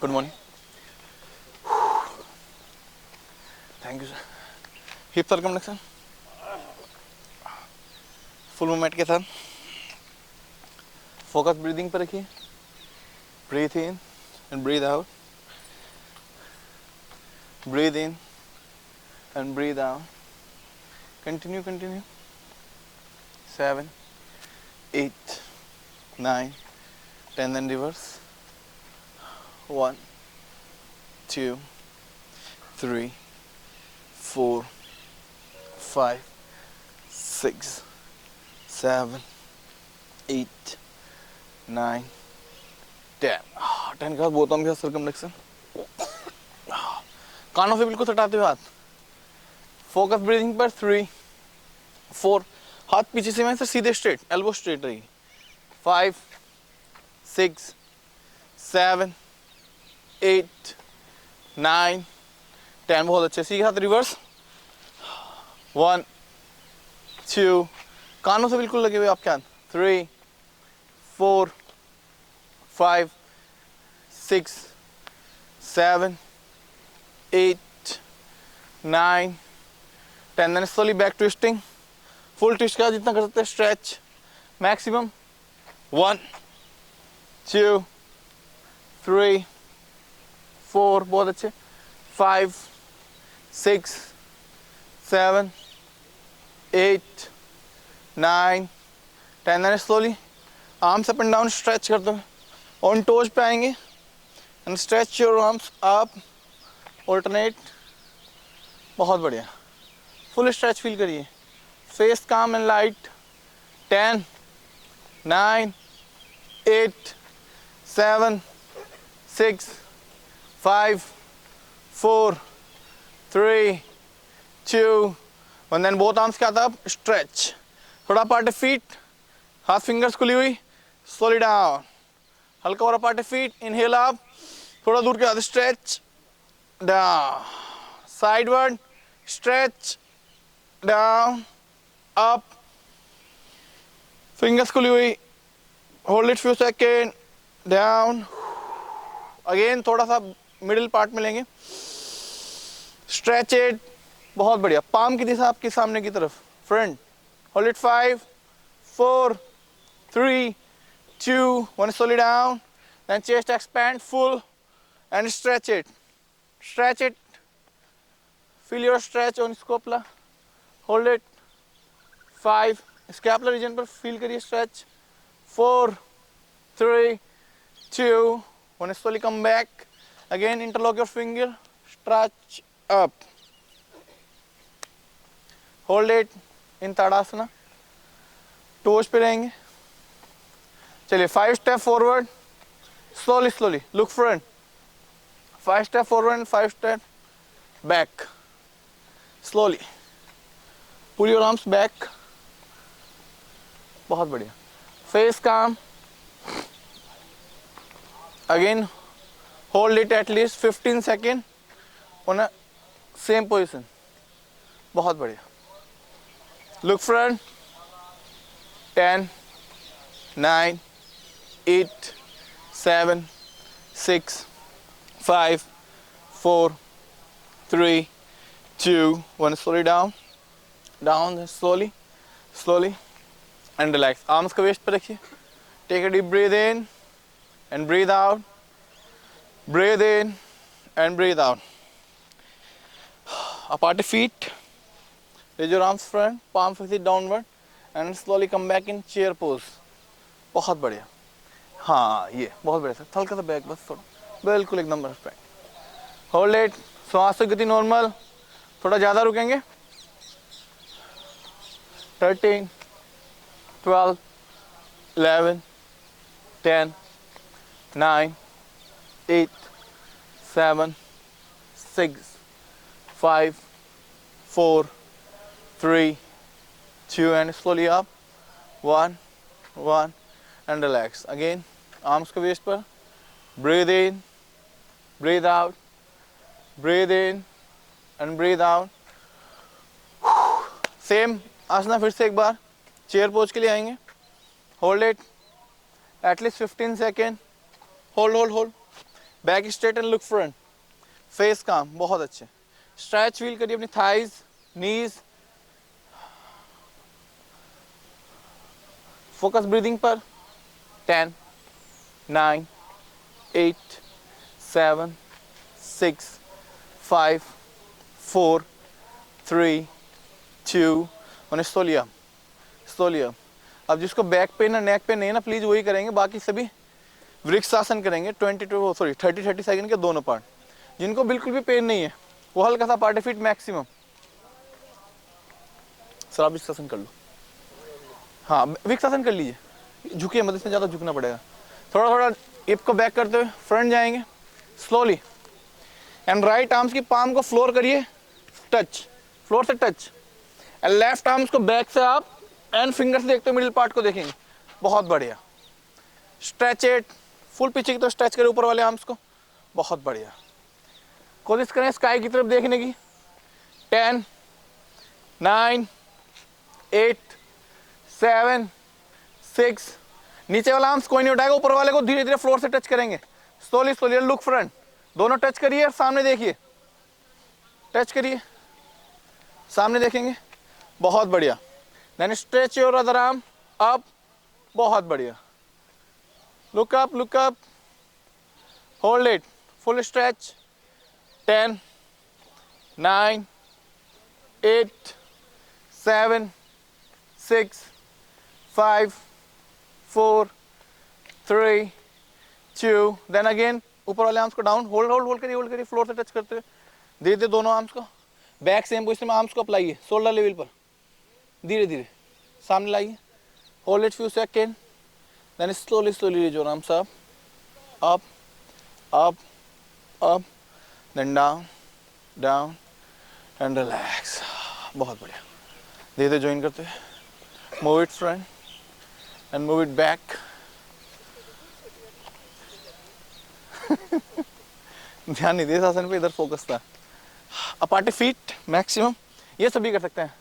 Good morning. Thank you sir. Hip circumflexion full movement के साथ। Focus breathing पर रखिए। Breathe in and breathe out, breathe in and breathe out. Continue continue. 7, 8, 9, 10 then reverse. 1, 2, 3, 4, 5, 6, 7, 8, 9, 10। 10 के बाद बोतम के साथ सर्कमफ्लेक्शन। कानों से बिल्कुल सटाते हुए हाथ। फोकस ब्रीदिंग पर। 3, 4, हाथ पीछे से मैं सीधे स्ट्रेट, एल्बो स्ट्रेट रही। 5, 6, 7, 8, 9, 10। बहुत अच्छे। सीधे हाथ रिवर्स। 1, 2, कानों से बिल्कुल लगे हुए आपके हाथ। 3, 4, 5, 6, 7, 8, 9, 10। Then slowly back twisting. Full twist का जितना कर सकते हैं। Stretch maximum. 1, 2, 3, 4। बहुत अच्छे। 5, 6, 7, 8, 9, 10। Then slowly arms up and down stretch करते हुए ऑन टोज पे आएंगे and stretch your arms up, alternate. बहुत बढ़िया। फुल स्ट्रेच फील करिए। फेस काम and light. 10, 9, 8, 7, 6, 5, 4, 3, 2, 1। Then both arms क्या था, स्ट्रेच। थोड़ा पार्ट फीट, हाथ फिंगर्स खुली हुई। Slowly down. हल्का और पार्ट फीट। इनहेल अप, थोड़ा दूर के साथ stretch down. Sideward stretch down, up, fingers खुली हुई। Hold it few second. Down again. थोड़ा सा मिडिल पार्ट में लेंगे। Stretch it. बहुत बढ़िया। पाम की दिशा आपके सामने की तरफ, front. Hold it. 5, 4, 3, 2, 1। slowly down. Then chest expand full and stretch it. Stretch it. Feel your stretch on scapula. Hold it. 5, scapula region पर feel करिए stretch. 4, 3, 2, 1। slowly come back. Again interlock your finger. Stretch up. Hold it in Tadasana. Toes पे रहेंगे। चलिए 5 step forward. Slowly, slowly. Look front. 5 step forward and 5 step back. Slowly. Pull your arms back. बहुत बढ़िया। Face calm. Again, hold it at least 15 seconds on a same position. बहुत बढ़िया। Look front. 10, 9, 8, 7, 6, 5, 4, 3, 2, 1। slowly down, down, slowly, slowly, and relax. Arms को waist पे रखिए. Take a deep breathe in and breathe out. Breathe in and breathe out. Apart feet. Raise your arms front, palm facing downward, and slowly come back in chair pose. बहुत बढ़िया। हाँ ये बहुत बढ़िया sir. हल्का सा बैक बस थोड़ा, बिल्कुल एकदम परफेक्ट। Hold it. श्वास की गति नॉर्मल, थोड़ा ज़्यादा रुकेंगे। 13, 12, 11, 10, 9, 8, 7, 6, 5, 4, 3, 2, and slowly up. 1, 1, and relax. Again, arms को waist पर. Breathe in, breathe out, breathe in, and breathe out. Same आसना फिर से एक बार चेयर पोज के लिए आएंगे. Hold it at least 15 seconds. Hold, hold, hold. Back straight and look front, face काम, बहुत अच्छे। स्ट्रेच फील करिए अपनी थाइज, नीज, फोकस ब्रीदिंग पर। 10, 9, 8, 7, 6, 5, 4, 3, 2, और स्लोली अप। अब जिसको बैक पेन और नेक पेन नहीं है ना, प्लीज वही करेंगे, बाकी सभी वृक्षासन करेंगे 30 सेकंड के दोनों पार्ट। जिनको बिल्कुल भी पेन नहीं है वो हल्का सा पार्ट फीट मैक्सिमम। सर आप वृक्षासन कर लो, हाँ वृक्षासन कर लीजिए, झुकिए मत, इसमें ज़्यादा झुकना पड़ेगा। थोड़ा थोड़ा हिप को बैक करते हुए फ्रंट जाएंगे स्लोली, एंड राइट आर्म्स की पाम को फ्लोर करिए टच, फ्लोर से टच, एंड लेफ्ट आर्म्स को बैक से आप एंड फिंगर से देखते हुए मिडिल पार्ट को देखेंगे, बहुत बढ़िया। स्ट्रेच इट, फुल पीछे की तरफ स्ट्रेच करें ऊपर वाले आर्म्स को, बहुत बढ़िया। कोशिश करें स्काई की तरफ देखने की। 10, 9, 8, 7, 6, नीचे वाला आर्म्स कोई नहीं उठाएगा, ऊपर वाले को धीरे धीरे फ्लोर से टच करेंगे, स्लोली स्लोली, लुक फ्रंट, दोनों टच करिए, सामने देखिए, टच करिए, सामने देखेंगे, बहुत बढ़िया। Then stretch your other arm up, बहुत बढ़िया, look up, hold it, full stretch. 10, 9, 8, 7, 6, 5, 4, 3, 2, then again ऊपर वाले आर्म्स को डाउन, होल्ड करिए फ्लोर से टच करते हुए, धीरे धीरे दोनों आर्म्स को बैक सेम पोजीशन में आर्म्स को अप्लाइए, शोल्डर लेवल पर, धीरे धीरे सामने लाइए, hold it few second, then slowly reach your arms up, then down and relax, बहुत बढ़िया। धीरे धीरे ज्वाइन करते हैं, move it front and move it back. ध्यान नहीं दिया आसन पे, इधर फोकस था। अपार्टे फीट मैक्सिमम, ये सभी कर सकते हैं।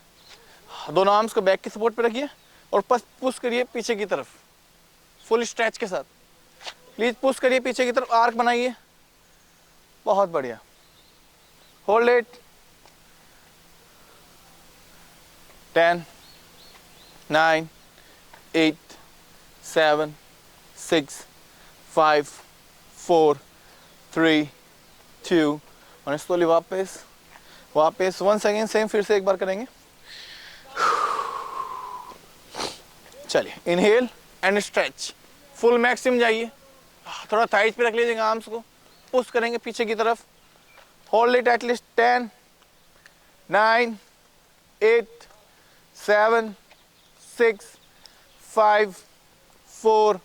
दोनों आर्म्स को बैक की सपोर्ट पे रखिए और पुश करिए पीछे की तरफ, फुल स्ट्रेच के साथ, प्लीज पुश करिए पीछे की तरफ, आर्क बनाइए, बहुत बढ़िया। Hold it. 10, 9, 8, 7, 6, 5, 4, 3, 2, और स्लोली वापस 1 सेकेंड सेम, फिर से एक बार करेंगे। चलिए inhale and stretch, full maximum जाइए, थोड़ा थाइज पे रख लीजिएगा, आर्म्स को पुश करेंगे पीछे की तरफ, होल्ड इट एटलीस्ट 10, 9, 8, 7, 6, 5, 4,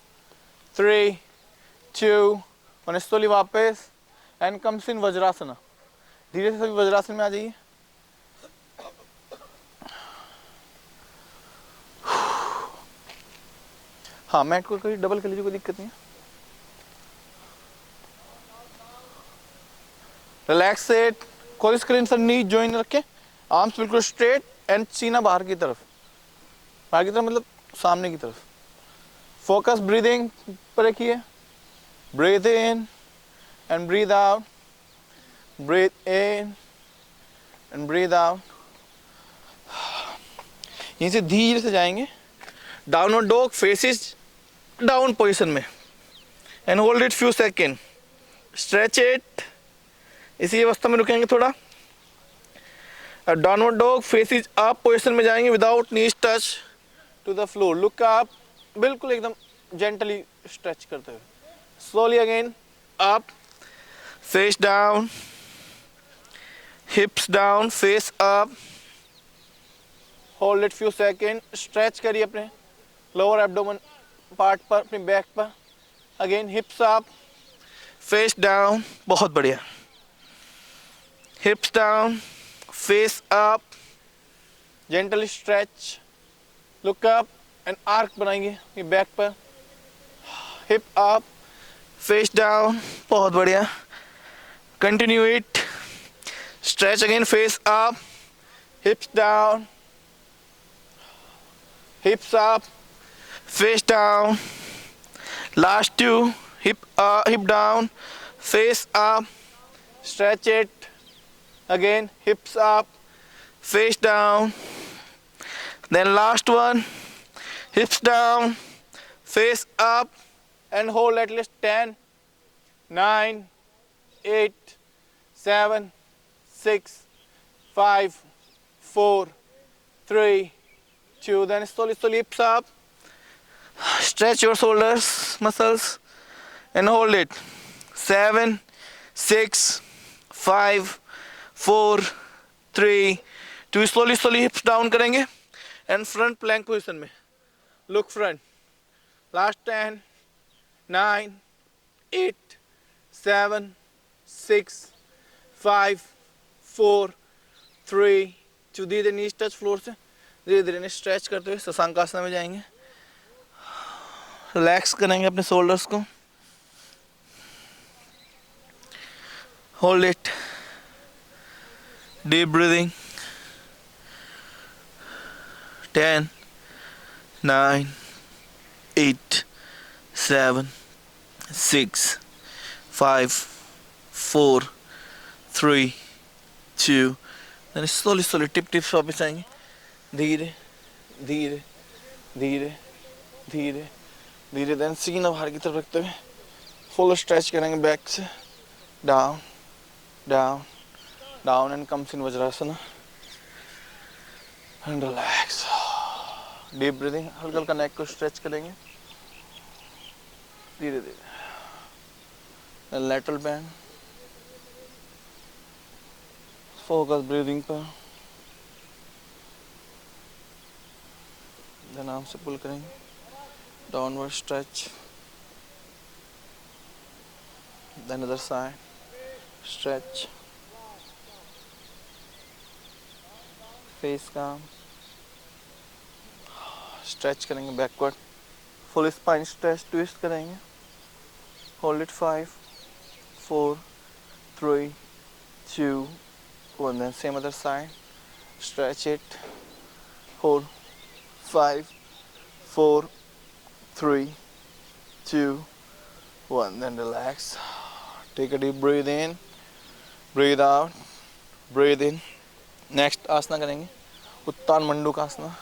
3, 2, और स्लोली वापस एंड कम्स इन वज्रासना। धीरे से सभी वज्रासन में आ जाइए। हाँ मैट को कभी डबल कर लीजिए, कोई दिक्कत नहीं है। रिलैक्स इट, कोशिश करें सर नी जॉइन रखें, आर्म्स बिल्कुल स्ट्रेट एंड सीना बाहर की तरफ मतलब सामने की तरफ। फोकस ब्रीदिंग पर रखिए, breathe in and breathe out, breathe in and breathe out. यहीं से धीरे से जाएंगे downward dog, faces down position में, and hold it few second, stretch it, इसी अवस्था में रुकेंगे थोड़ा। Downward dog, faces up position में जाएंगे without knees touch to the floor, look up, बिल्कुल एकदम जेंटली स्ट्रेच करते हुए, slowly again up, face down, hips down, face up, hold it few second, stretch करिए अपने लोअर एब्डोमेन पार्ट पर, अपने बैक पर, अगेन हिप्स अप, फेस डाउन, बहुत बढ़िया, हिप्स down, face up, gently stretch, look up and arc बनाएंगे back पर, hip up, face down, बहुत बढ़िया, continue it, stretch again, face up, हिप्स down, hips up, face down, last two, hip down, face up, stretch it. Again, hips up, face down. Then last one, hips down, face up, and hold at least 10, 9, 8, 7, 6, 5, 4, 3, 2. Then slowly hips up. Stretch your shoulders muscles and hold it. 7, 6, 5, 4, 3, 2. Slowly hips down करेंगे and front plank position में. Look front. Last 10, 9, 8, 7, 6, 5, 4, 3, 2. धीरे नीज touch floor से धीरे धीरे stretch करते हुए शशांकासन में जाएंगे. रिलैक्स करेंगे अपने शोल्डर्स को. Hold it. Deep breathing. 10, 9, 8, 7, 6, 5, 4, 3, 2. Then slowly tip वापस आएंगे. धीरे धीरे धीरे धीरे धीरे. देन सीना बाहर की तरफ रखते हुए फुल स्ट्रेच करेंगे बैक से. Down down down and comes in Vajrasana. And relax. Deep breathing. हल्का हल्का नेक को स्ट्रेच करेंगे धीरे धीरे. Lateral bend. फोकस ब्रीदिंग पर. देन आर्म से पुल करेंगे. Downward stretch. Then other side stretch. Face calm. Stretch करेंगे backward. Full spine stretch. Twist करेंगे. Hold it. 5, 4, 3, 2, 1. Then same other side. Stretch it. Hold. 5, 4, 3, 2, 1. Then relax. Take a deep breathe in. Breathe out. Breathe in. Next आसना करेंगे उत्तान मंडूकासना.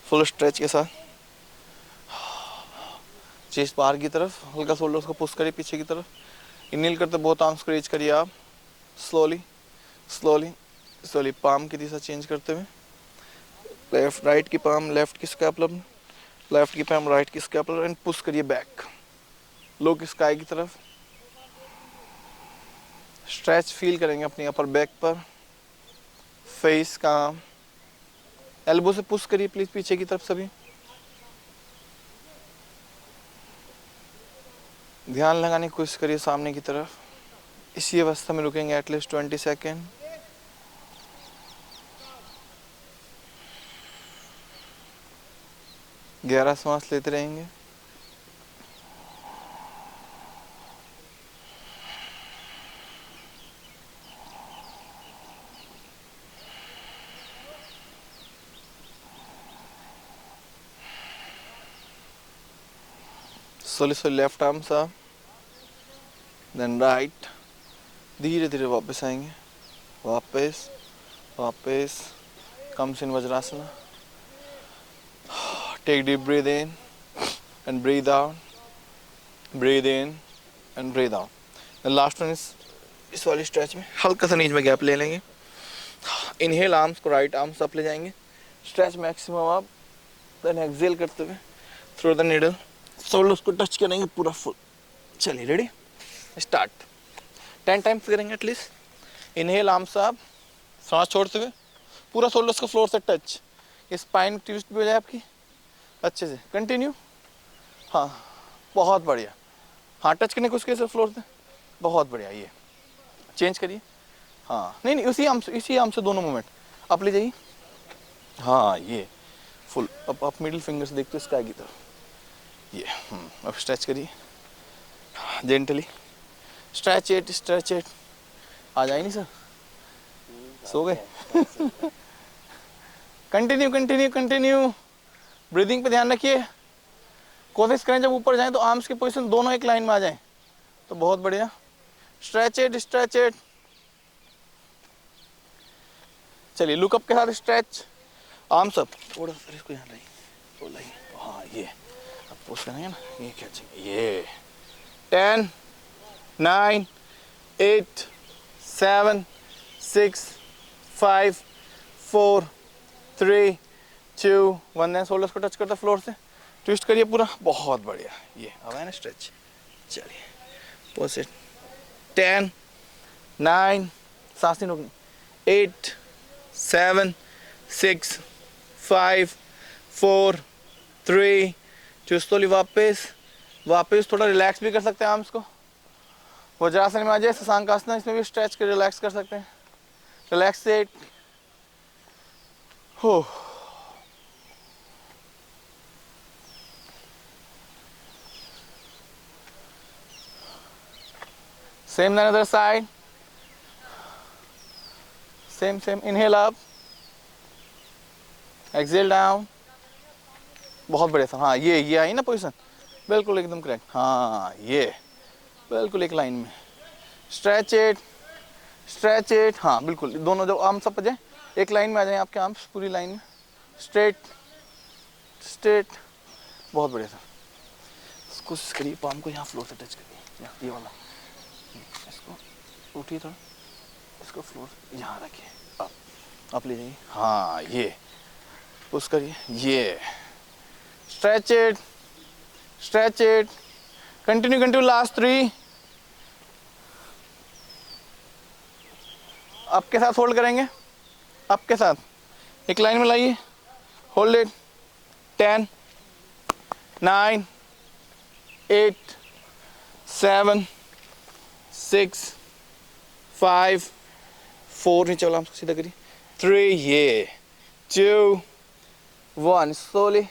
Full stretch के साथ. Chest बाहर की तरफ. हल्का shoulders को पुश करिए पीछे की तरफ. इनहेल करते बहुत आर्म्स को रीच करिए आप. स्लोली पाम की दिशा चेंज करते हुए. लेफ्ट राइट की पाम लेफ्ट की स्कैपुलर. लेफ्ट की पाम राइट की स्कैपुलर. एंड पुश करिए बैक. लुक स्काई की तरफ. स्ट्रेच फील करेंगे अपनी अपर बैक पर. फेस काम. एल्बो से पुश करिए प्लीज पीछे की तरफ सभी. ध्यान लगाने की कोशिश करिए सामने की तरफ. इसी अवस्था में रुकेंगे एटलीस्ट 20 सेकेंड. गहरा सांस लेते रहेंगे. slowly लेफ्ट आर्म साहब. Then right. धीरे धीरे वापस आएंगे. वापस comes in Vajrasana. Take deep breathe in and breathe out. Breathe in and breathe out. The last one इस वाली स्ट्रेच में हल्का सा नीच में गैप ले लेंगे. इनहेल आर्म्स को राइट आर्म्स अप ले जाएंगे. स्ट्रेच मैक्सिमम आप. देन एक्सहेल करते हुए थ्रू द नीडल. शोल्डर्स को टच करेंगे पूरा फुल. चलिए रेडी. स्टार्ट. 10 टाइम्स करेंगे एटलीस्ट. Inhale arms up. सांस छोड़ते हुए पूरा शोल्डर्स को फ्लोर से टच. स्पाइन ट्विस्ट भी हो जाए आपकी अच्छे से. कंटिन्यू. हाँ बहुत बढ़िया. हाँ टच करने को उसके से फ्लोर से. बहुत बढ़िया. ये चेंज करिए. हाँ नहीं इसी आर्म से दोनों मूवमेंट आप ले जाइए. हाँ ये फुल. अब आप मिडिल फिंगर से देखते हो स्काई की तरफ. ये अब स्ट्रेच करिए जेंटली. Stretch it. आ जाए नहीं सर. सो गए. कंटिन्यू. ब्रीदिंग पे ध्यान रखिए. कोशिश करें जब ऊपर जाएं तो आर्म्स की पोजीशन दोनों एक लाइन में आ जाएं तो बहुत बढ़िया. Stretch it, stretch it. चलिए लुकअप के साथ स्ट्रेच, आर्म्स अप, थोड़ा सा इसको यहाँ लाइए, तो लाइए, हाँ ये अब पुश करेंगे ना, ये खींचेंगे, ये 10 9 8 7 6 5 4 3 2 1। देन शोल्डर्स को टच करता फ्लोर से, ट्विस्ट करिए पूरा, बहुत बढ़िया। ये अब है ना स्ट्रेच। चलिए पुश इट, 10 9, सांस नहीं रोकनी, 8 7 6 5 4 3 2। स्लोली वापस वापस, थोड़ा रिलैक्स भी कर सकते हैं आर्म्स को। वज्रासन में आ जाए, शशांकासन, इसमें भी स्ट्रेच कर रिलैक्स कर सकते हैं। रिलैक्स से हो। Same then other side, same same. Inhale up, exhale down, बहुत बढ़िया सर। हाँ ये आई ना पोजीशन, बिल्कुल एकदम करेक्ट। हाँ ये बिल्कुल एक लाइन में। स्ट्रेच इट, स्ट्रेच इट, हाँ बिल्कुल। दोनों जो आर्म्स सब जाए, एक लाइन में आ जाए आपके आर्म्स, पूरी लाइन में। स्ट्रेट स्ट्रेट, बहुत बढ़िया सर। कोशिश करिए पाम को यहाँ फ्लोर से टच करिए, ये वाला। इसको उठिए थोड़ा, इसको फ्लोर यहाँ रखिए, आप ले जाइए। हाँ ये पुश करिए, ये stretch it, stretch it, continue continue. Last 3, आपके साथ होल्ड करेंगे, आपके साथ एक लाइन में लाइए, होल्ड इट, 10 9 8 7 6 5 4, नीचे वाला सीधा करिए, 3, ये 2 1। स्लोली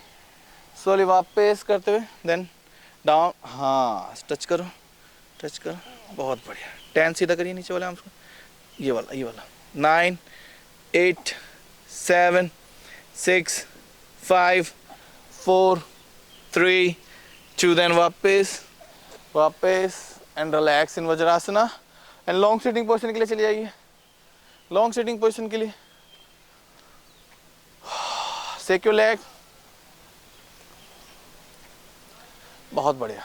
स्लोली वापस करते हुए, देन डाउन, हाँ टच करो, टच करो, बहुत बढ़िया। 10 सीधा करिए नीचे वाले आर्म्स को, ये वाला, ये वाला। 9 8 7 6 5 4 3 2। देन वापस वापस and relax in Vajrasana. And long sitting position के लिए चले जाइए, लॉन्ग सिटिंग पोजीशन के लिए। सेक योर लेग, बहुत बढ़िया।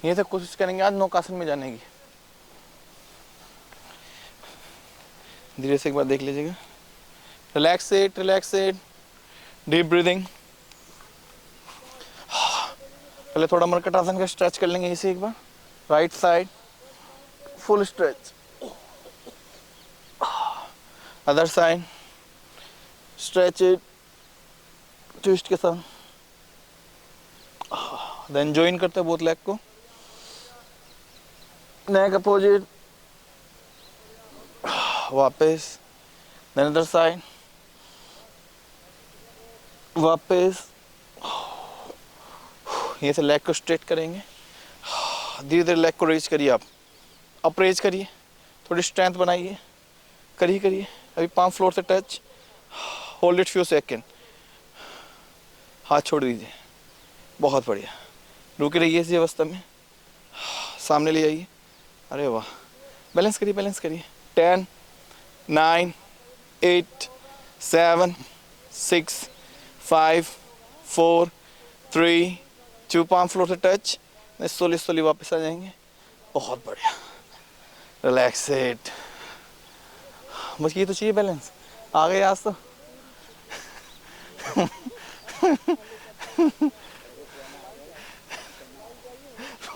ये तो कोशिश करेंगे आज नौकासन में जाने की। धीरे से एक बार देख लीजिएगा। Relax it, relax it, deep breathing. पहले थोड़ा मरकटासन का स्ट्रेच कर लेंगे इसे एक बार। Right side full stretch, other side stretch it, twist के साथ। देन ज्वाइन करते हैं बोथ लेग को, नेक अपोजिट, वापस, देन अदर साइड, वापस। ये से लेग को स्ट्रेट करेंगे, धीरे धीरे लेग को रेज करिए, आप अप रेज करिए, थोड़ी स्ट्रेंथ बनाइए, करिए करिए। अभी पाम फ्लोर से touch, hold it few second, हाथ छोड़ दीजिए, बहुत बढ़िया। रुके रहिए इसी अवस्था में, सामने ले आइए, अरे वाह, बैलेंस करिए, बैलेंस करिए। 10 9 8 7 6 5 4 3 2। पाम फ्लोर से टच, स्लोली स्लोली वापस आ जाएंगे, बहुत बढ़िया। रिलैक्स इट, बस ये तो चाहिए बैलेंस, आ गए आज तो।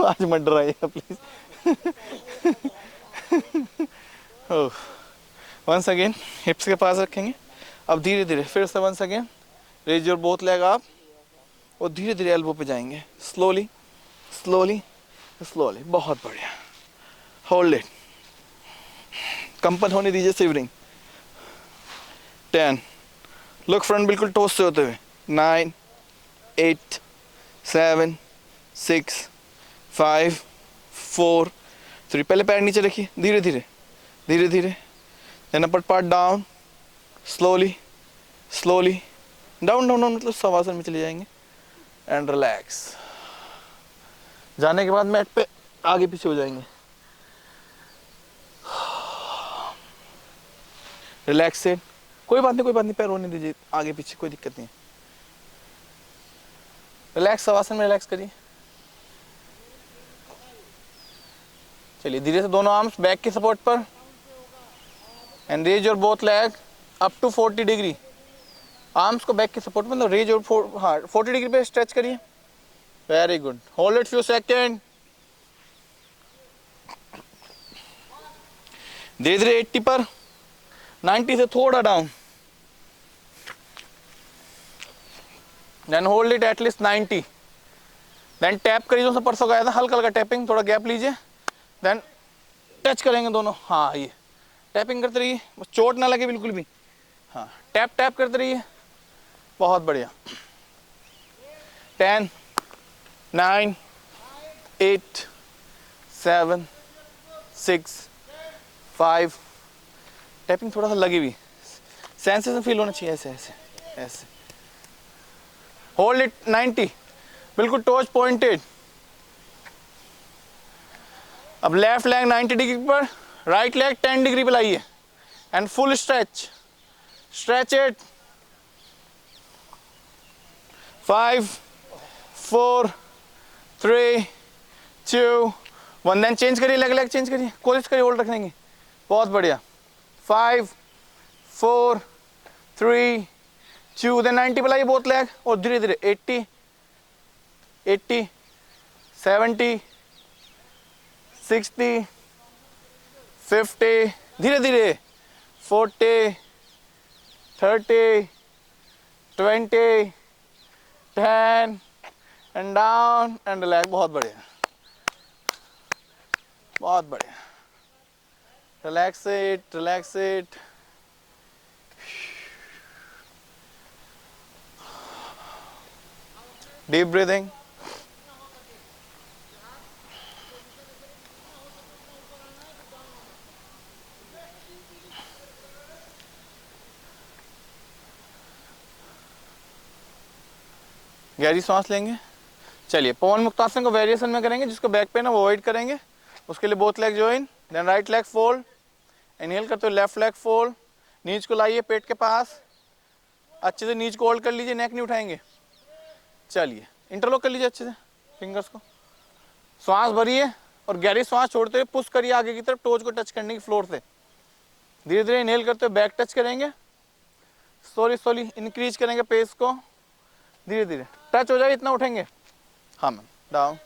आज मत डराइएगा प्लीज। वंस अगेन हिप्स के पास रखेंगे। अब धीरे धीरे फिर से once again raise your both leg आप, और धीरे धीरे एल्बो पे जाएंगे, स्लोली स्लोली स्लोली, बहुत बढ़िया। होल्ड इट, कंपन होने दीजिए शिवरिंग। 10, लुक फ्रंट बिल्कुल टोस से होते हुए। 9 8 7 6 5 4 3। पहले पैर नीचे रखिए, धीरे धीरे धीरे धीरे, then upper part down, slowly slowly down down down, मतलब शवासन में चले जाएंगे। एंड रिलैक्स, जाने के बाद मैट पे आगे पीछे हो जाएंगे। रिलैक्स से, कोई बात नहीं कोई बात नहीं, पैर होने दीजिए आगे पीछे, कोई दिक्कत नहीं। रिलैक्स, शवासन में रिलैक्स करिए। चलिए धीरे से दोनों आर्म्स बैक के सपोर्ट पर and raise your both leg up to 40 degree. Arms को बैक के सपोर्ट मतलब रेज और 40 डिग्री पे स्ट्रेच करिए। Very good, hold it few second. धीरे धीरे 80 पर, 90 से थोड़ा down, then hold it at least 90, then tap करिए। जो परसों गया था हल्का हल्का टैपिंग, थोड़ा गैप लीजिए, देन टच करेंगे दोनों। हाँ ये टैपिंग करते रहिए, बस चोट ना लगे बिल्कुल भी। हाँ टैप टैप करते रहिए, बहुत बढ़िया। 10 9 8 7 6 5, टैपिंग थोड़ा सा लगी हुई, सेंसेशन फील होना चाहिए, ऐसे ऐसे ऐसे। होल्ड इट 90, बिल्कुल टोज पॉइंटेड। अब लेफ्ट लेग 90 डिग्री पर, राइट लेग 10 डिग्री पे लाइए and full stretch, stretch it. 5 4 3 2 1, then change करिए, लेग लेग चेंज करिए, कोशिश करिए होल्ड रखने की, बहुत बढ़िया। 5 4 3 2, देन 90 पे लाइए बोथ लेग और धीरे धीरे 80 80 70 60 50, धीरे धीरे 40 30 20 10 एंड डाउन एंड रिलैक्स। बहुत बढ़िया, बहुत बढ़िया। Relax it, relax it. Deep breathing. गहरी सांस लेंगे। चलिए पवन मुक्तासन को वेरिएशन में करेंगे, जिसको बैक पेन है वो अवॉइड करेंगे। उसके लिए both leg join, then right leg fold, inhale करते हुए लेफ्ट लेग फोल्ड, नीज को लाइए पेट के पास, अच्छे से नीज को होल्ड कर लीजिए, नेक नहीं उठाएंगे। चलिए इंटरलॉक कर लीजिए अच्छे से फिंगर्स को, श्वास भरिए और गहरी श्वास छोड़ते हुए पुश करिए आगे की तरफ, टोज को टच करने की फ्लोर से। धीरे धीरे इनहेल करते हुए बैक टच करेंगे, स्लोली स्लोली इंक्रीज करेंगे पेस को, धीरे धीरे टच हो जाए इतना उठेंगे। हाँ ma'am, down,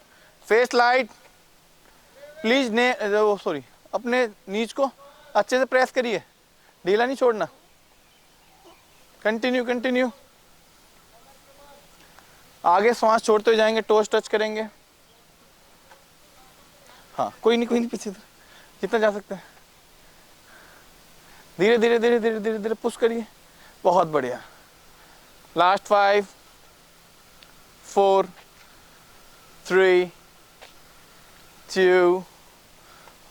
face light please, sorry, अपने नीज को अच्छे से प्रेस करिए, ढीला नहीं छोड़ना। कंटिन्यू कंटिन्यू, आगे श्वास छोड़ते हुए जाएंगे, टोज टच करेंगे। हाँ कोई नहीं पीछे जितना जा सकते हैं, धीरे धीरे धीरे धीरे धीरे धीरे पुश करिए, बहुत बढ़िया। लास्ट 5 4 3 2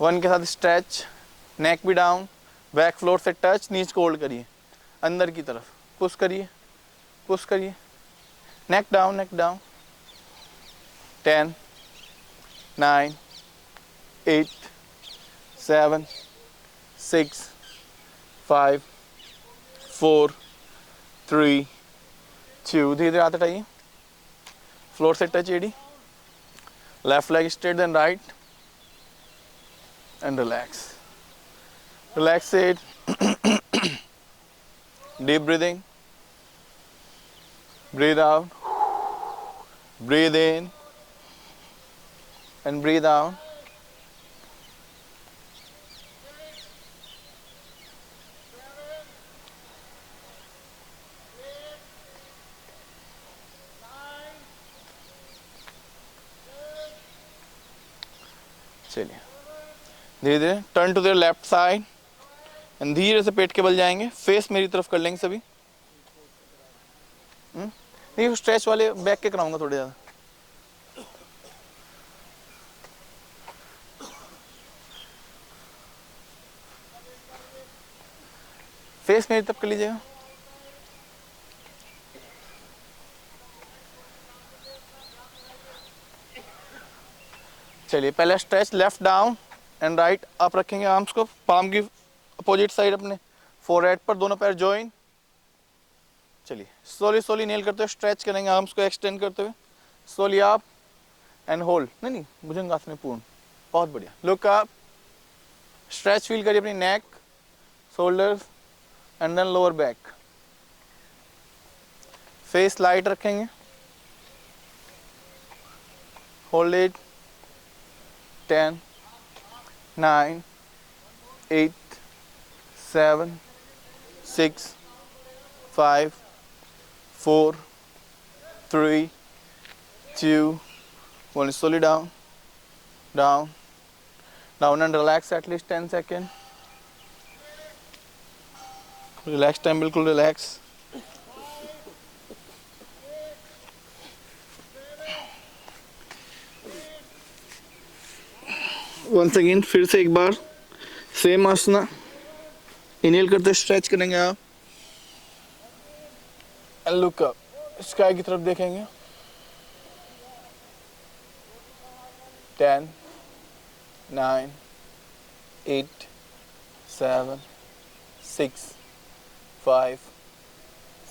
1 के साथ स्ट्रेच, नेक भी डाउन, बैक फ्लोर से टच, नीज को होल्ड करिए, अंदर की तरफ पुश करिए, पुश करिए, नेक डाउन नेक डाउन। 10 9 8 7 6 5 4 3 2, धीरे धीरे हाथ हटाइए, फ्लोर से टच एडी, left leg straight then right and relax, relax it. Deep breathing, breathe out, breathe in and breathe out. चलिए धीरे धीरे turn to the left side and धीरे से पेट के बल जाएंगे, फेस मेरी तरफ कर लेंगे सभी। नहीं स्ट्रेच वाले बैक के कराऊंगा थोड़े ज़्यादा। फेस मेरी तरफ कर लीजिएगा। चलिए पहले stretch left down and right up रखेंगे आर्म्स को, पाम की अपोजिट साइड अपने फोरहेड पर, दोनों पैर जॉइन। चलिए स्लोली स्लोली नेल करते हुए स्ट्रेच करेंगे, आर्म्स को एक्सटेंड करते हुए स्लोली अप एंड होल्ड। नहीं भुजंगासन पूर्ण, बहुत बढ़िया। लुक अप, स्ट्रेच फील करिए अपनी neck, shoulders and then lower back. Face light रखेंगे, hold it. 10 9 8 7 6 5 4 3 2 1. Slowly down, down, down and relax at least 10 seconds. Relax time, बिल्कुल relax. Once again फिर से एक बार सेम आसना, इनहेल करते स्ट्रेच करेंगे आप, एंड लुक अप, स्काई की तरफ देखेंगे। 10 9 8 7 6 5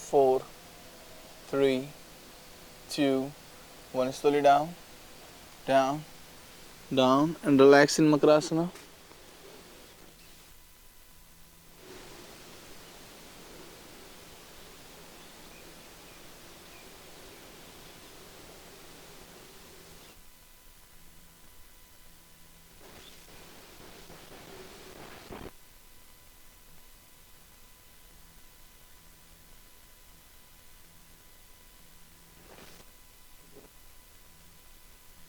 4 3 2 1. Slowly down, down, down and relax in Makrasana.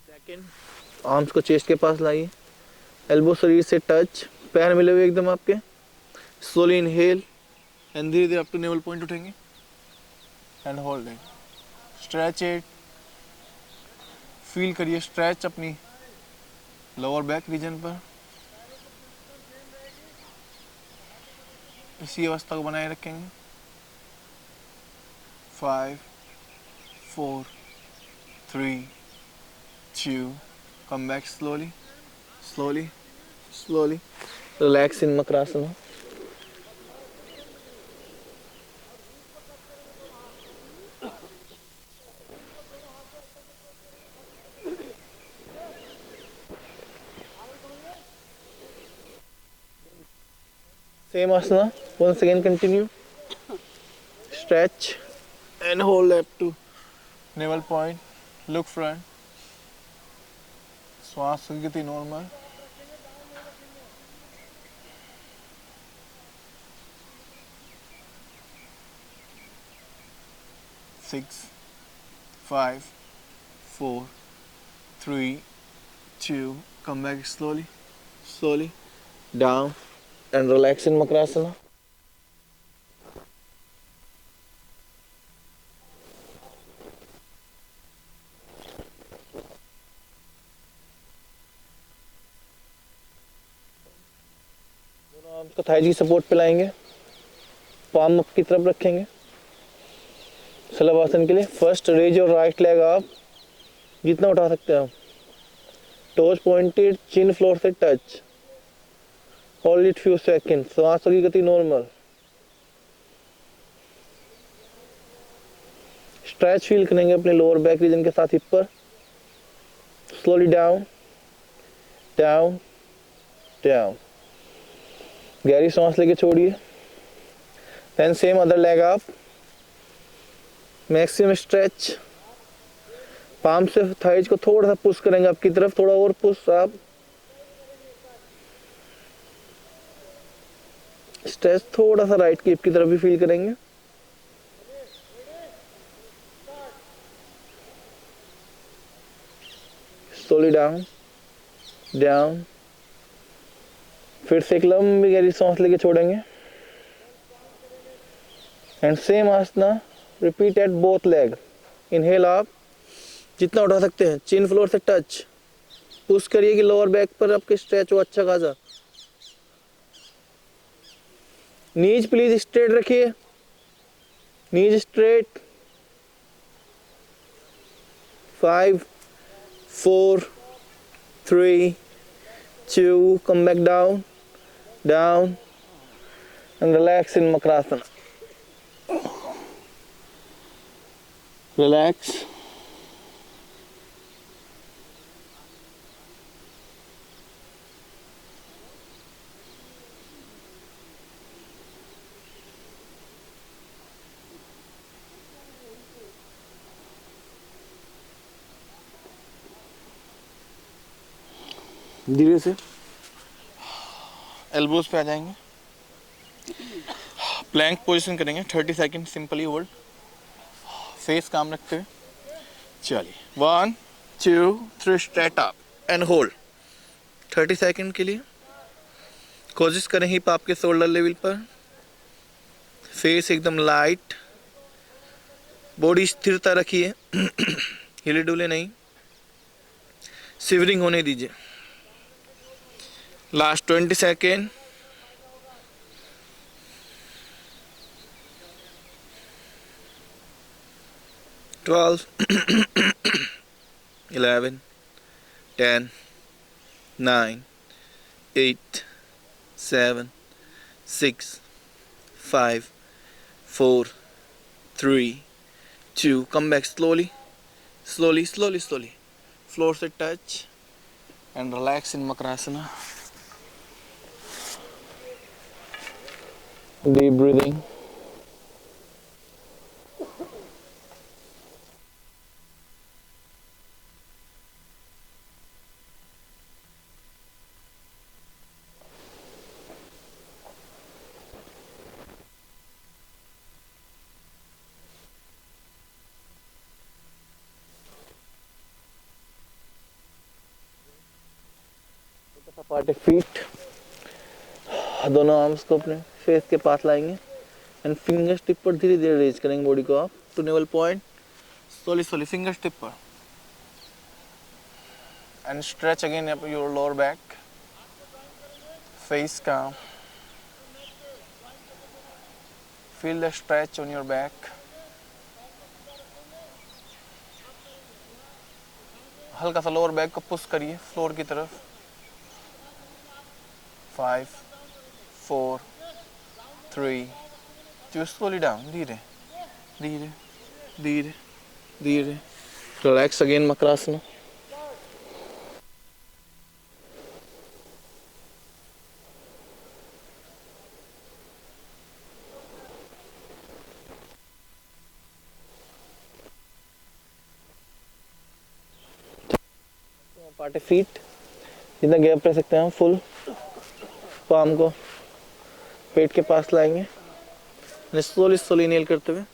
Second, arms को चेस्ट के पास लाइए, एल्बो शरीर से टच, पैर मिले हुए एकदम आपके। स्लोली इनहेल एंड धीरे धीरे अप टू नेवल पॉइंट उठेंगे and hold it, stretch it, feel करिए स्ट्रेच अपनी लोअर बैक रीजन पर। इसी अवस्था को बनाए रखेंगे। 5 4 3 2, come back slowly, slowly, slowly. Relax in Makrasana. Same asana. Once again continue. Stretch and hold up to navel point. Look front. श्वास की गति normal. Six, 5 4 3 2, come back slowly, slowly down and relax in Makrasana. इसको Thai की support पे लाएंगे, palm up की तरफ रखेंगे शलभासन के लिए। फर्स्ट रेज और राइट लेग आप जितना उठा सकते हैं, टोज पॉइंटेड, चिन फ्लोर से touch, hold it few second. सांसों की गति नॉर्मल, स्ट्रेच फील करेंगे अपने लोअर बैक रीजन के साथ हिप पर। स्लोली डाउन, डाउन, डाउन, गहरी सांस लेके छोड़िए। Then same other leg up, maximum stretch, palm से थाइज को थोड़ा सा पुश करेंगे आपकी तरफ, थोड़ा और पुश आप, स्ट्रेच थोड़ा सा राइट की हिप की तरफ भी फील करेंगे। स्लोली डाउन, डाउन, फिर से एक लंबी गहरी सांस लेके छोड़ेंगे। And same asana repeat at both leg. Inhale आप जितना उठा सकते हैं, चिन फ्लोर से टच, पुश करिए कि लोअर बैक पर आपके स्ट्रेच हो अच्छा खासा। नीज प्लीज स्ट्रेट रखिए, नीज straight. 5 4 3, 2, come back down, down, and relax in Makrasana. Relax. धीरे से एल्बोज पे आ जाएंगे, प्लैंक पोजीशन करेंगे, 30 सेकंड सिंपली होल्ड, फेस काम रखते हुए। चलिए 1, 2, 3 straight up and hold 30 second के लिए। कोशिश करें हिप आपके शोल्डर लेवल पर, फेस एकदम लाइट, बॉडी स्थिरता रखिए, हिले डुले नहीं, शिवरिंग होने दीजिए। Last 20 second. 12, 11, 10, 9, 8, 7, 6, 5, 4, 3, 2. Come back slowly, slowly, slowly, slowly. Floor se touch and relax in Makrasana. Deep breathing. Sapate feet, दोनों आर्म्स को अपने फेस के पास लाएंगे एंड फिंगर टिप पर धीरे धीरे रेज करेंगे बॉडी को आप to navel point. Slowly slowly finger tip पर and stretch again your lower back, face calm, feel the stretch on your back. हल्का सा लोअर बैक को पुश करिए फ्लोर की तरफ। 5, 4, 3, 2, slowly down, धीरे धीरे धीरे धीरे। Relax again Makrasana. Partey feet जितना गैप रह सकते हैं हम फुल पाम को पेट के पास लाएंगे, स्लोली स्लोली इनहेल करते हुए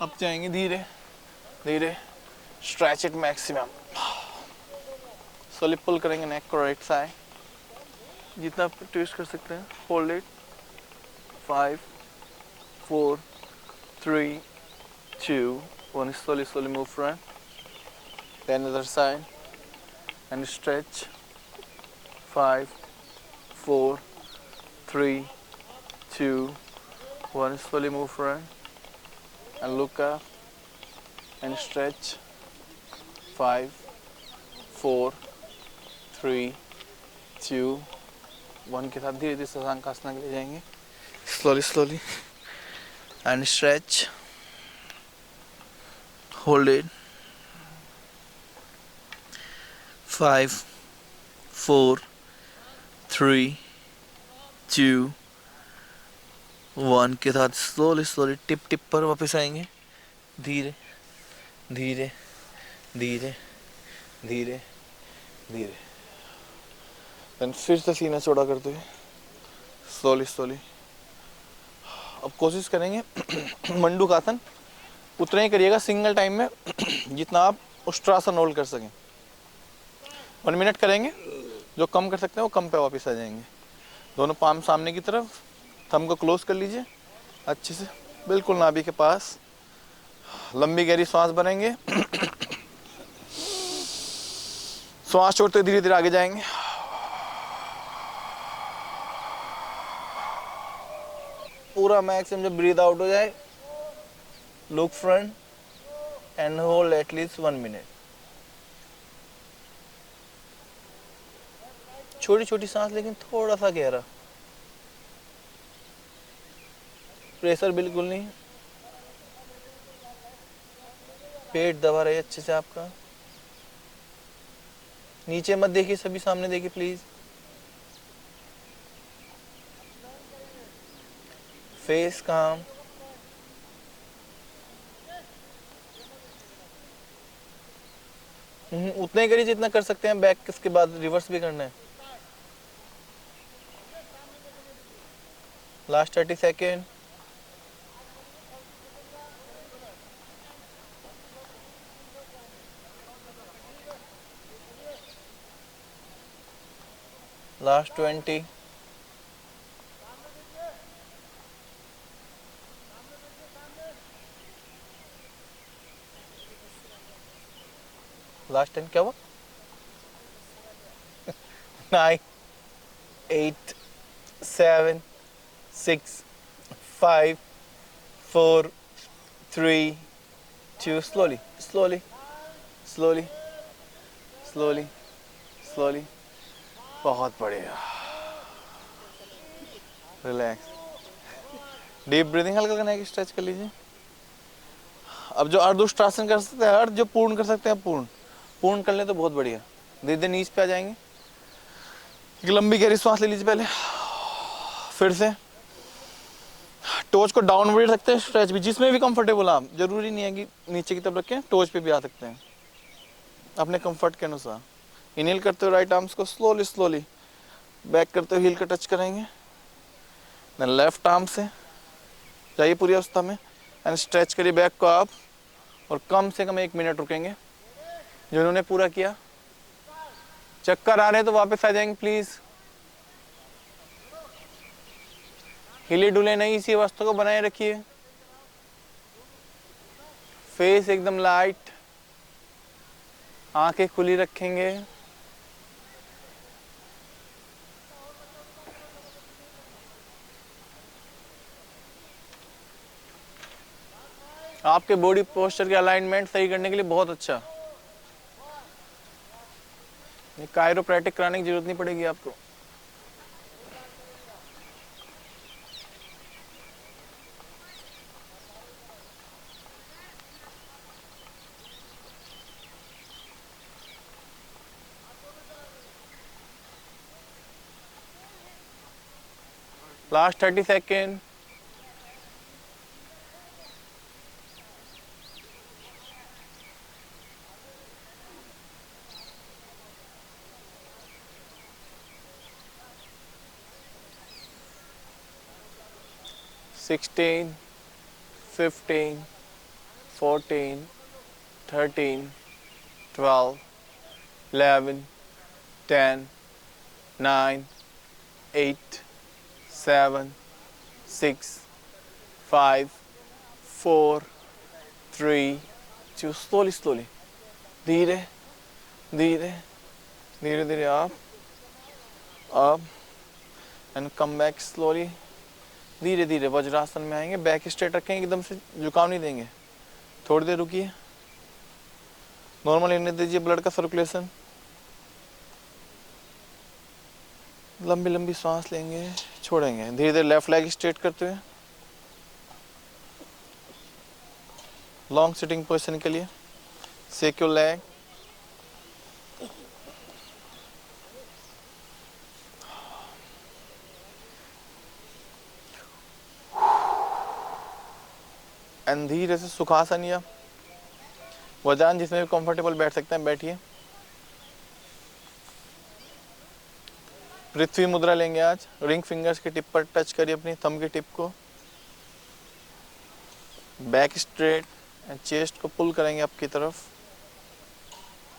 अप जाएंगे धीरे धीरे। स्ट्रेच इट मैक्सिमम, स्लोली पुल करेंगे नेक को राइट साइड, जितना ट्विस्ट कर सकते हैं। Hold it. 5, 4, 3, 2, 1, slowly slowly move front, then other side and stretch. 5, 4, 3, 2, 1, slowly move front and look up and stretch. 5, 4, 3, 2, 1 के साथ धीरे धीरे शशांकासना के लिए जाएंगे। Slowly slowly and stretch, hold it. 5, 4, 3, 2, 1 के साथ स्लोली स्लोली टिप टिप पर वापस आएंगे, धीरे धीरे धीरे धीरे धीरे। देन फिर से सीना चौड़ा करते हुए स्लोली स्लोली। अब कोशिश करेंगे मंडूकासन उतना ही करिएगा सिंगल टाइम में जितना आप उष्ट्रासन होल्ड कर सकें। 1 मिनट करेंगे, जो कम कर सकते हैं वो कम पे वापस आ जाएंगे। दोनों पाम सामने की तरफ, थंब को क्लोज कर लीजिए अच्छे से, बिल्कुल नाभि के पास। लंबी गहरी सांस भरेंगे, सांस छोड़ते धीरे धीरे आगे जाएंगे। पूरा मैक्सिमम जब ब्रीथ आउट हो जाए, look front end hold at least 1 minute. छोटी छोटी सांस लेकिन थोड़ा सा गहरा, प्रेशर बिल्कुल नहीं, पेट दबा रहे अच्छे से आपका। नीचे मत देखिए, सभी सामने देखिए प्लीज। फेस काम। उतना ही करिए जितना कर सकते हैं, बैक इसके बाद रिवर्स भी करना है। Last 30 second. लास्ट 20। लास्ट 10। क्या हुआ? 9 8 7 6 5 4 3 2। Slowly slowly slowly slowly slowly. बहुत बढ़िया। रिलैक्स, डीप ब्रीदिंग, हल्का नेक स्ट्रेच कर लीजिए। अब जो अर्धोष्ट्रासन कर सकते हैं, अर्ध जो पूर्ण कर सकते हैं, पूर्ण पूर्ण कर ले तो बहुत बढ़िया। धीरे धीरे नीज पे आ जाएंगे। एक लंबी गहरी सांस ले लीजिए पहले, फिर से टोच को डाउनवर्ड रखते हैं, स्ट्रेच भी जिसमें भी कंफर्टेबल आप, जरूरी नहीं है कि नीचे की तरफ रखें, टोच पे भी आ सकते हैं अपने कंफर्ट के अनुसार। इनहेल करते हुए राइट आर्म्स को स्लोली स्लोली बैक करते हुए हील का टच करेंगे। देन लेफ्ट आर्म से जाइए पूरी अवस्था में एंड स्ट्रेच करिए बैक को आप, और कम से कम 1 मिनट रुकेंगे। जिन्होंने पूरा किया, चक्कर आ रहे हैं तो वापस आ जाएंगे प्लीज। हिले डुले नहीं, इसी अवस्था को बनाए रखिए। फेस एकदम लाइट, आंखें खुली रखेंगे। आपके बॉडी पोस्चर के अलाइनमेंट सही करने के लिए बहुत अच्छा। कायरोप्रैक्टिक कराने की जरूरत नहीं पड़ेगी आपको। Last 30 second. Sixteen 15 14 13 12 11 10 9 8 7 6 5 4 3 2। Slowly slowly, धीरे धीरे धीरे धीरे up and come back slowly. धीरे धीरे वज्रासन में आएंगे, बैक स्ट्रेट रखेंगे, एकदम से झुकाव नहीं देंगे। थोड़ी देर रुकिए, नॉर्मल होने दीजिए ब्लड का सर्कुलेशन। लंबी लंबी सांस लेंगे, छोड़ेंगे। धीरे धीरे लेफ्ट लेग स्ट्रेट करते हुए लॉन्ग सिटिंग पोजीशन के लिए शेक योर लेग। एंड धीरे से सुखासन या वजान जिसमें भी कंफर्टेबल बैठ सकते हैं बैठिए। पृथ्वी मुद्रा लेंगे आज। रिंग फिंगर्स के टिप पर टच करिए अपनी थंब की टिप को। बैक स्ट्रेट एंड चेस्ट को पुल करेंगे आपकी तरफ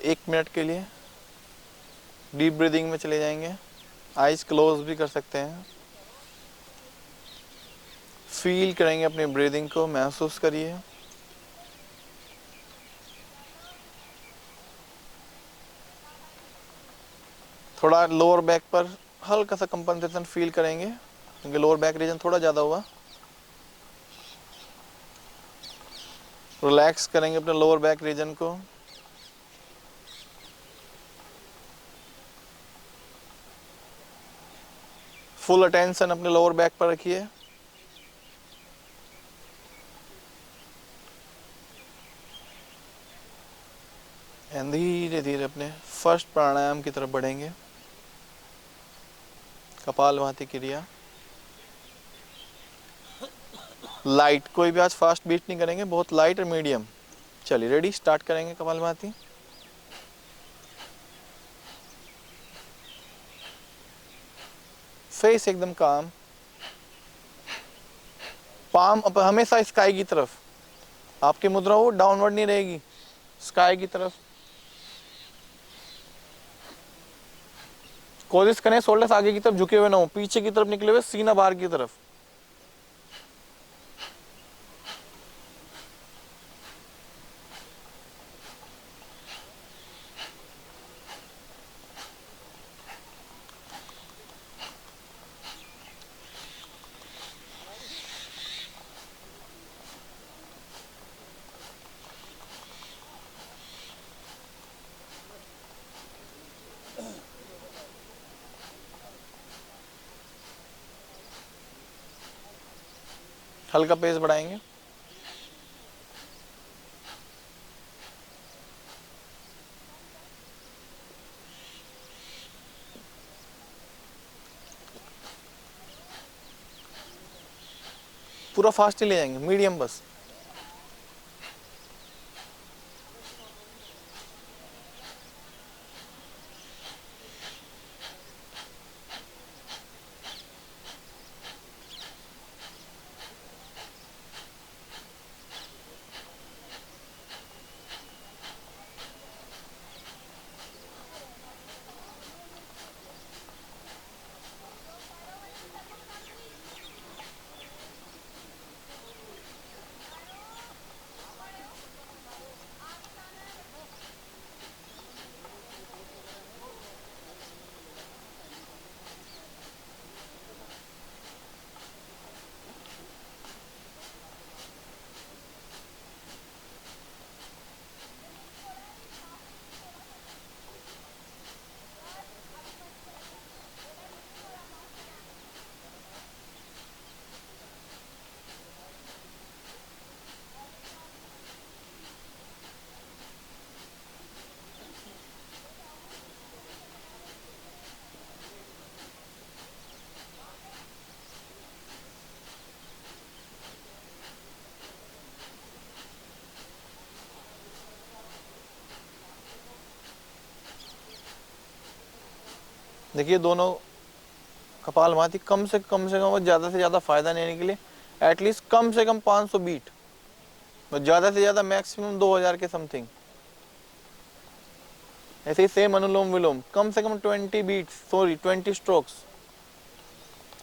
1 मिनट के लिए। डीप ब्रीदिंग में चले जाएंगे, आइज क्लोज भी कर सकते हैं। फील करेंगे अपनी ब्रीदिंग को, महसूस करिए। थोड़ा लोअर बैक पर हल्का सा कंपनसेशन फील करेंगे क्योंकि लोअर बैक रीजन थोड़ा ज़्यादा हुआ। रिलैक्स करेंगे अपने लोअर बैक रीजन को। फुल अटेंशन अपने लोअर बैक पर रखिए। एंड धीरे धीरे अपने फर्स्ट प्राणायाम की तरफ बढ़ेंगे, कपालभाति क्रिया। लाइट, कोई भी आज फास्ट बीट नहीं करेंगे, बहुत लाइट और मीडियम। चलिए रेडी, स्टार्ट करेंगे कपालभाति। फेस एकदम काम, पाम हमेशा स्काई की तरफ, आपकी मुद्रा वो डाउनवर्ड नहीं रहेगी, स्काई की तरफ। कोशिश करें शोल्डर्स आगे की तरफ झुके हुए ना हो, पीछे की तरफ निकले हुए, सीना बाहर की तरफ। हल्का पेस बढ़ाएंगे। पूरा फास्ट ही ले जाएंगे, मीडियम बस। देखिए दोनों कपालभाति कम से कम ज़्यादा से ज़्यादा फायदा लेने के लिए एटलीस्ट कम से कम 500 बीट, ज़्यादा से ज़्यादा मैक्सिमम 2000 के समथिंग। ऐसे ही सेम अनुलोम विलोम कम से कम 20 स्ट्रोक्स,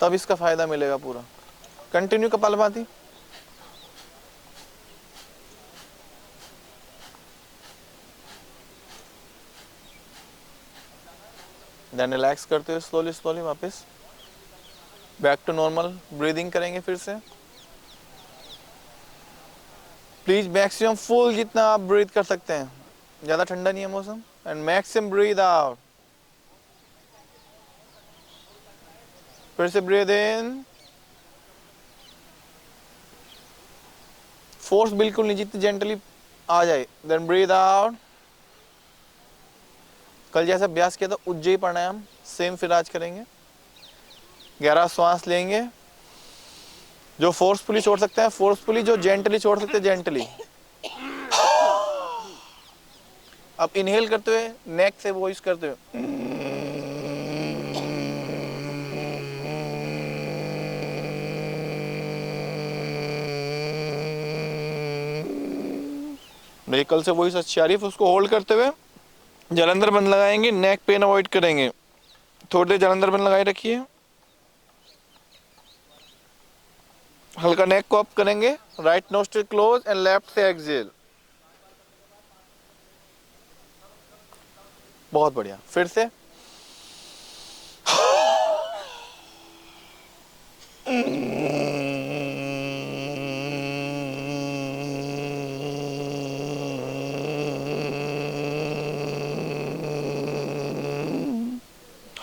तब इसका फायदा मिलेगा पूरा। कंटिन्यू कपालभाति। देन रिलैक्स करते हुए स्लोली स्लोली वापस बैक टू नॉर्मल ब्रीदिंग करेंगे फिर से। प्लीज मैक्सिमम फुल जितना आप ब्रीथ कर सकते हैं, ज़्यादा ठंडा नहीं है मौसम। And maximum breathe out. फिर से ब्रीद इन, फोर्स बिल्कुल नहीं, जितनी जेंटली आ जाए। Then breathe out. कल जैसा अभ्यास किया था उज्जयी प्राणायाम सेम फिर आज करेंगे। गहरा श्वास लेंगे, जो फोर्सफुली छोड़ सकते हैं फोर्सफुली, जो जेंटली छोड़ सकते हैं जेंटली। अब इनहेल करते हुए नेक से वॉइस करते हुए मेरी कल से वॉइस अच्छी आ रही है। उसको होल्ड करते हुए जलंधर बंद लगाएंगे, नेक पेन अवॉइड करेंगे। थोड़ी देर जलंधर बंद लगाए रखिए, हल्का नेक को अप करेंगे। Right nostril close and left से एक्सहेल। बहुत बढ़िया। फिर से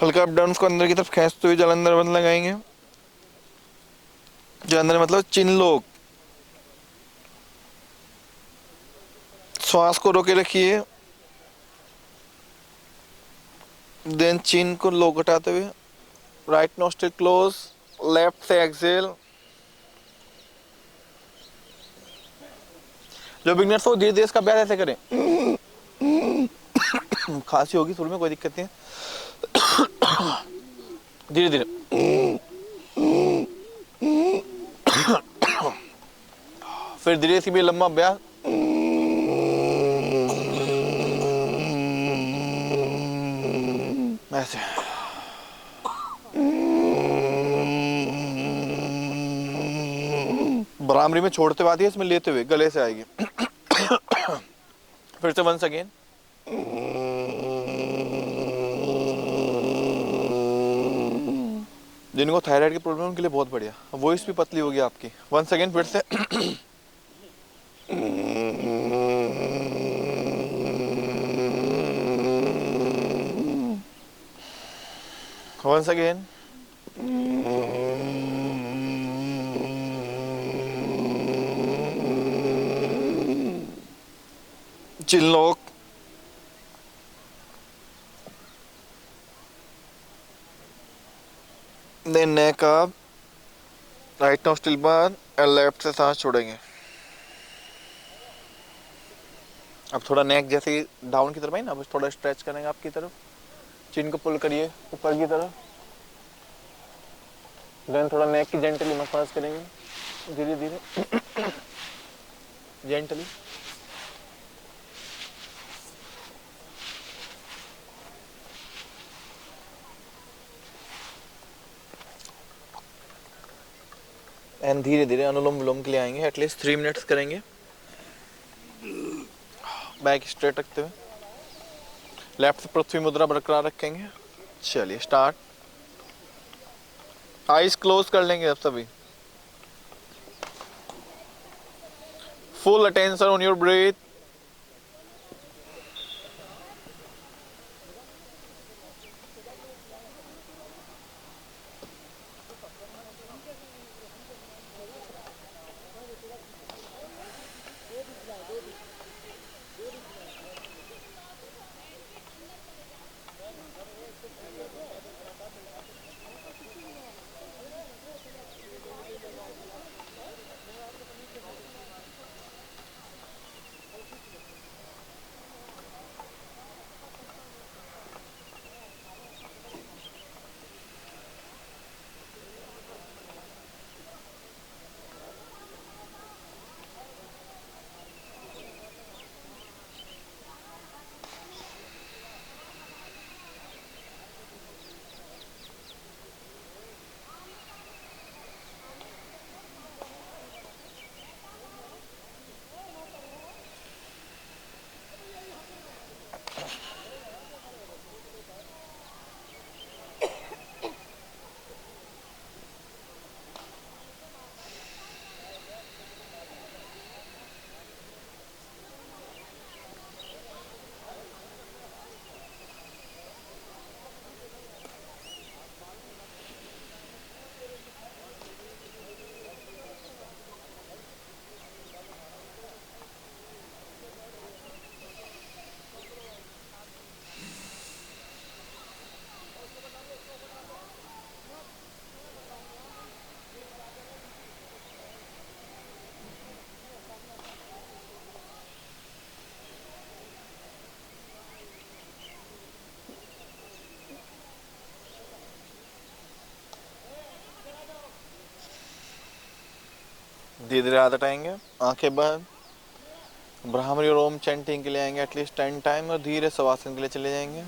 हल्का अप डाउन को अंदर की तरफ खींचते हुए जालंधर बंद लगाएंगे। जालंधर मतलब चिन लोग। श्वास को रोके रखिए, देन चिन को लो घटाते हुए राइट नोस्ट्रिल क्लोज, लेफ्ट से एक्सेल। जो बिगनर्स हो धीरे धीरे इसका अभ्यास ऐसे करें। खांसी होगी शुरू में, कोई दिक्कत नहीं है, धीरे धीरे। फिर धीरे से भी लंबा अभ्यास। ऐसे बरामरी में छोड़ते हुए आती है, इसमें लेते हुए गले से आएगी। फिर से वंस अगेन। जिनको थायराइड की प्रॉब्लम है उनके लिए बहुत बढ़िया, वॉइस भी पतली होगी आपकी। वंस अगेन फिर से। Once again. Chin lock, then neck up, right nostril बंद और लेफ्ट से सांस छोड़ेंगे। अब थोड़ा नेक जैसे डाउन की तरफ है ना, बस थोड़ा स्ट्रेच करेंगे आपकी तरफ, चिन को पुल करिए ऊपर की तरफ, देन थोड़ा नेक की जेंटली मसाज करेंगे धीरे धीरे, जेंटली। एंड धीरे धीरे अनुलोम विलोम के लिए आएंगे, एटलीस्ट 3 मिनट्स करेंगे, बैक स्ट्रेट रखते हुए। लेफ्ट पृथ्वी मुद्रा बरकरार रखेंगे। चलिए स्टार्ट। आईज क्लोज कर लेंगे अब सभी। Full attention on your breathe. धीरे धीरे आदत आएंगे, आंखें बंद। ब्राह्मणी और ओम चैंटिंग के लिए आएंगे एटलीस्ट 10 टाइम, और धीरे शवासन के लिए चले जाएंगे।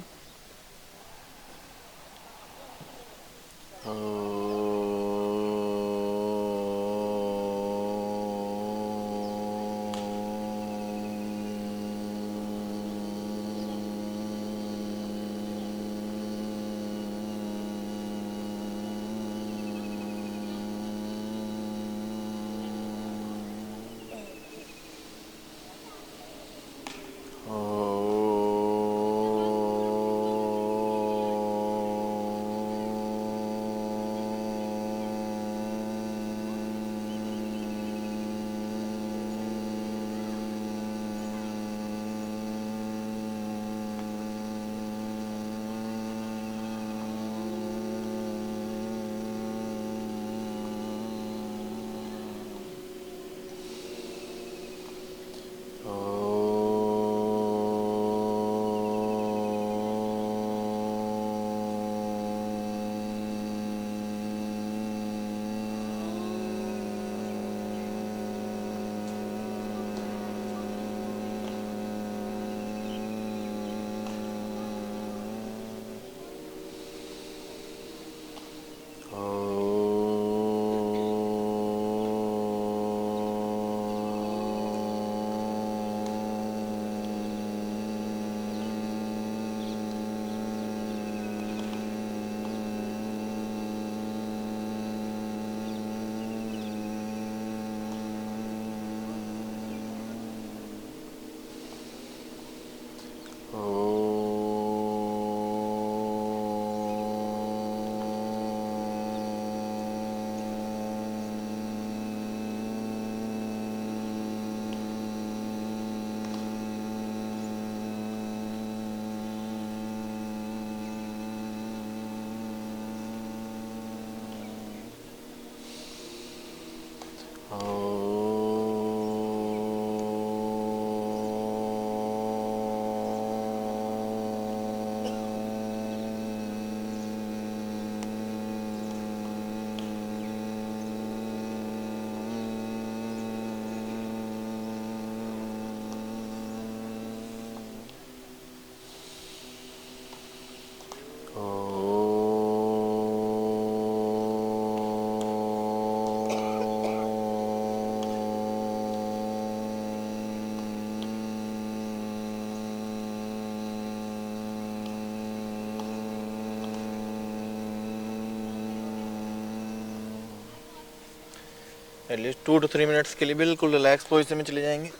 एटलीस्ट 2 to 3 मिनट्स के लिए बिल्कुल रिलैक्स पोजीशन में चले जाएंगे,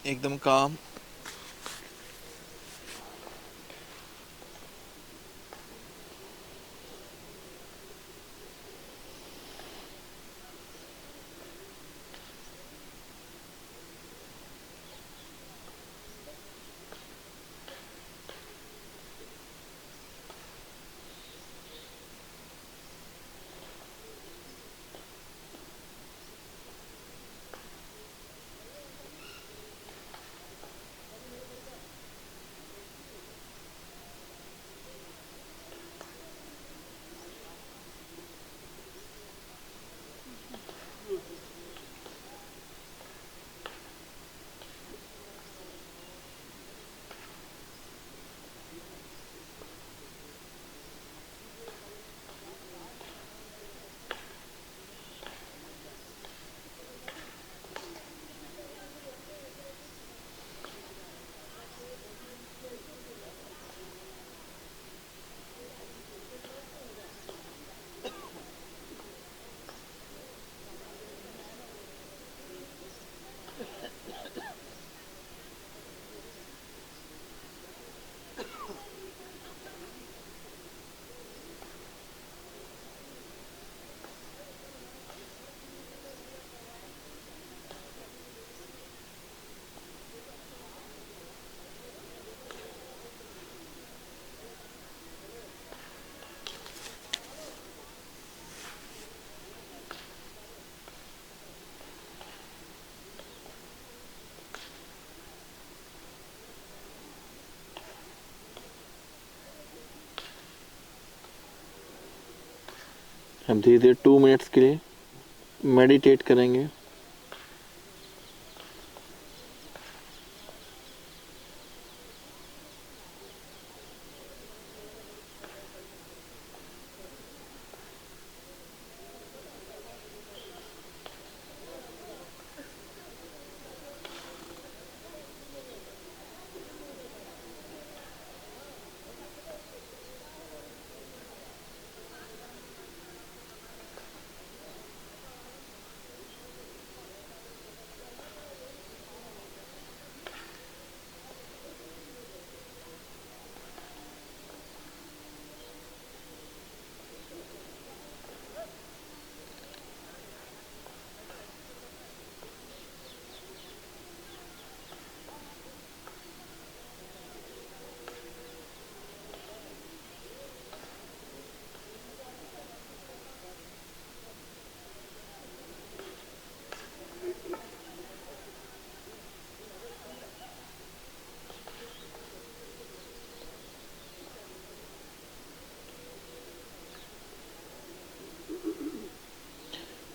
एकदम काम। हम धीरे धीरे 2 मिनट्स के लिए मेडिटेट करेंगे।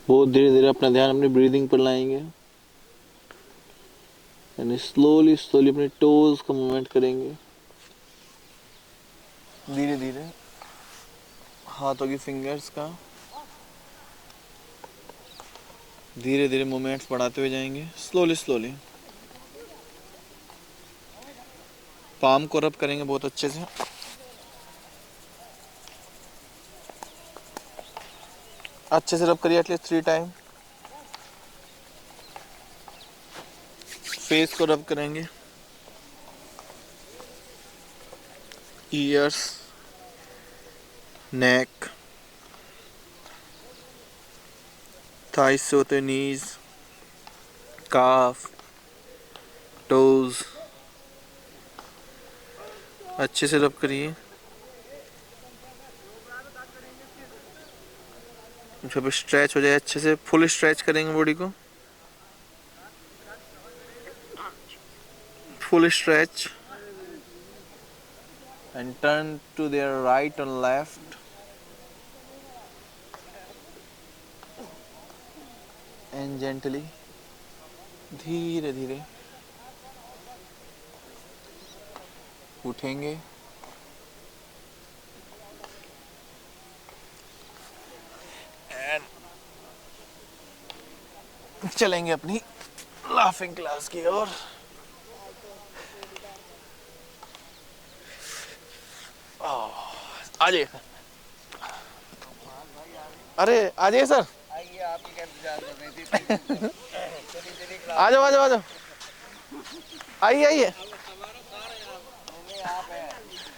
बहुत धीरे धीरे अपना ध्यान अपनी ब्रीदिंग पर लाएंगे यानी स्लोली स्लोली अपने टोज का मूवमेंट करेंगे। धीरे धीरे हाथों की फिंगर्स का धीरे धीरे मूवमेंट्स बढ़ाते हुए जाएंगे, स्लोली स्लोली। पाम को रब करेंगे बहुत अच्छे से। अच्छे से रब करिए एटलीस्ट 3 टाइम। फेस को रब करेंगे, ईयर्स, नेक, थाइस से होते नीज, काफ, टोज, अच्छे से रब करिए। जब स्ट्रेच हो जाए अच्छे से, फुल स्ट्रेच करेंगे बॉडी को, full stretch and turn to their right और लेफ्ट एंड जेंटली, धीरे धीरे उठेंगे एंड चलेंगे अपनी लाफिंग क्लास की ओर। आ जाइए। अरे आ जाइए सर, आइए, आपकी का इंतजार कर रही थी। चलिए चलिए, आ जाओ आ जाओ आ जाओ, आइए आइए, नहीं आप हैं,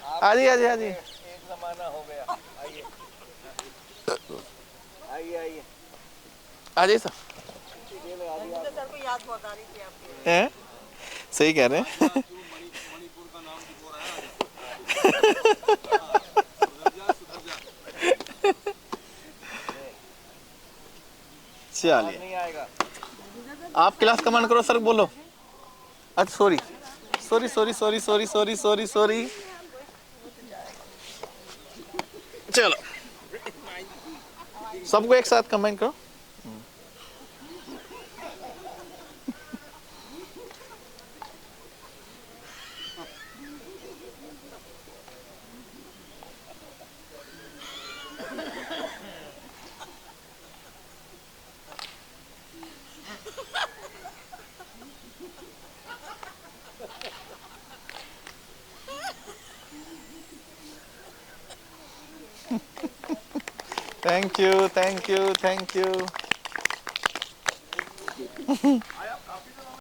आप आ जाइए आ जाइए आ जाइए, एक जमाना हो गया। आइए आइए आइए। आ जाइए सर। सर को याद बहुत आ रही थी आपकी। हैं? सही कह रहे हैं। मणिपुर का नाम भी बोल रहा है। चलिए, नहीं आएगा। आप क्लास कमांड करो सर, बोलो। अच्छा sorry sorry sorry sorry sorry sorry sorry sorry, चलो सबको एक साथ कमेंट करो। Thank you thank you thank you.